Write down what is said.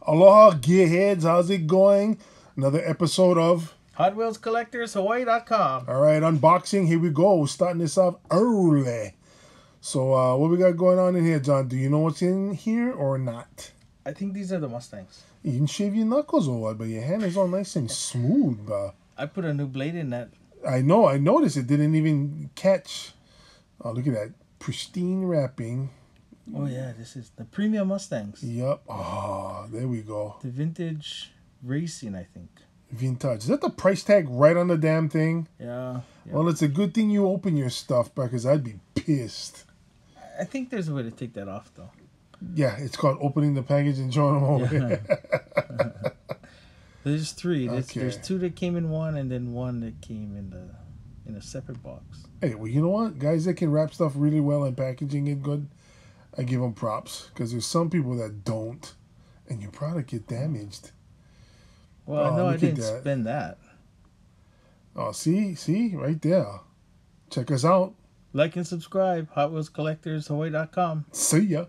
Aloha, gearheads. How's it going? Another episode of Hot Wheels Collectors Hawaii.com. All right, unboxing. Here we go. We're starting this off early. So, what we got going on in here, John? Do you know what's in here or not? I think these are the Mustangs. You didn't shave your knuckles or what? But your hand is all nice and smooth, bro. I put a new blade in that. I know. I noticed it didn't even catch. Oh, look at that. Pristine wrapping. Oh, yeah. This is the premium Mustangs. Yep. Oh, there we go. The Vintage Racing, I think. Vintage. Is that the price tag right on the damn thing? Yeah. Well, it's a good thing you open your stuff, because I'd be pissed. I think there's a way to take that off, though. Yeah, it's called opening the package and showing them over. Yeah. There's three. Okay. There's two that came in one, and then one that came in a separate box. Hey, well, you know what? Guys that can wrap stuff really well and packaging it good, I give them props. Because there's some people that don't, and your product get damaged. Well, I know I didn't spend that. Oh, see? Right there. Check us out. Like and subscribe. Hot Wheels Collectors Hawaii.com. See ya.